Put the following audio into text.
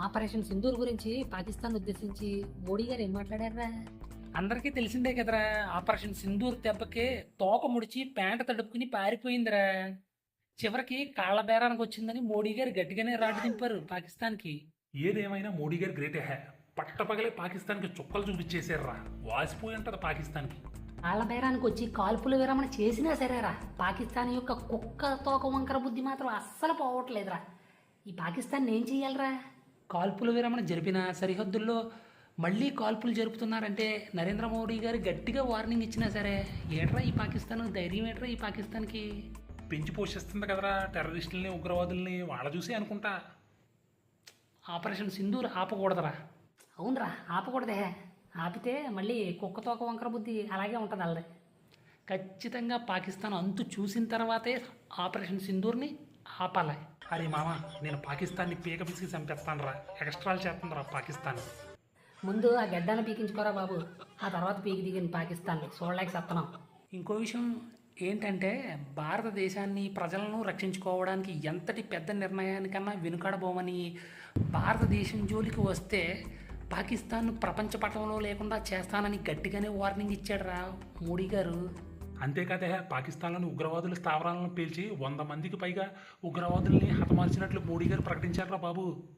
Operation Sindoor గురించి పాకిస్తాన్ ఉద్దేశించి మోడీ గారు ఏం మాట్లాడారా? అందరికీ తెలిసిందే కదరా. ఆపరేషన్ సింధూర్ దెబ్బకి తోక ముడిచి ప్యాంట తడుపుకుని పారిపోయిందిరా. చివరికి కాళ్ళ బేరానికి వచ్చిందని మోడీ గారు గట్టిగానే రాటు దింపారు పాకిస్తాన్కి. ఏదేమైనా మోడీ గారు గ్రేటే హే. పట్టపగలే పాకిస్తాన్కి చుక్కలు చూపించేశారా. వాసిపోయి ఉంటది పాకిస్తాన్కి. వాళ్ళ బేరానికి వచ్చి కాల్పుల విరమణ చేసినా సరేరా, పాకిస్తాన్ యొక్క కుక్క తోక వంకర బుద్ధి మాత్రం అస్సలు పోవట్లేదురా. ఈ పాకిస్తాన్ ఏం చెయ్యాలరా? కాల్పుల విరమణ జరిపిన సరిహద్దుల్లో మళ్ళీ కాల్పులు జరుపుతున్నారంటే నరేంద్ర మోడీ గారు గట్టిగా వార్నింగ్ ఇచ్చినా సరే ఏట్రా ఈ పాకిస్తాన్ ధైర్యం, ఏట్రా ఈ పాకిస్తాన్కి? పెంచి పోషిస్తుంది కదరా టెర్రరిస్టుల్ని, ఉగ్రవాదుల్ని. వాళ్ళ చూసి అనుకుంటా. ఆపరేషన్ సింధూర్ ఆపకూడదురా. అవునరా, ఆపకూడదే. ఆపితే మళ్ళీ కుక్క తోక వంకర బుద్ధి అలాగే ఉంటుంది వాళ్ళది. ఖచ్చితంగా పాకిస్తాన్ అంతు చూసిన తర్వాతే ఆపరేషన్ సింధూర్ని ఆపాలి. అరే మామ, నేను పాకిస్తాన్ని పీక పిసికి చంపేస్తాను రా. ఎక్స్ట్రాలు చేస్తుందిరా పాకిస్తాన్. ముందు ఆ గడ్డాన్ని పీకించుకోరా బాబు, ఆ తర్వాత పీకి దిగిన పాకిస్తాన్ చూడలేక సత్తనం. ఇంకో విషయం ఏంటంటే భారతదేశాన్ని ప్రజలను రక్షించుకోవడానికి ఎంతటి పెద్ద నిర్ణయానికన్నా వెనుకడబోమని, భారతదేశం జోలికి వస్తే పాకిస్తాన్ ప్రపంచ పటంలో లేకుండా చేస్తానని గట్టిగానే వార్నింగ్ ఇచ్చాడురా మోడీ గారు. అంతేకాదే పాకిస్తాన్లోని ఉగ్రవాదుల స్థావరాలను పేల్చి 100 మందికి పైగా ఉగ్రవాదుల్ని హతమార్చినట్లు మోడీ గారు ప్రకటించారా బాబు.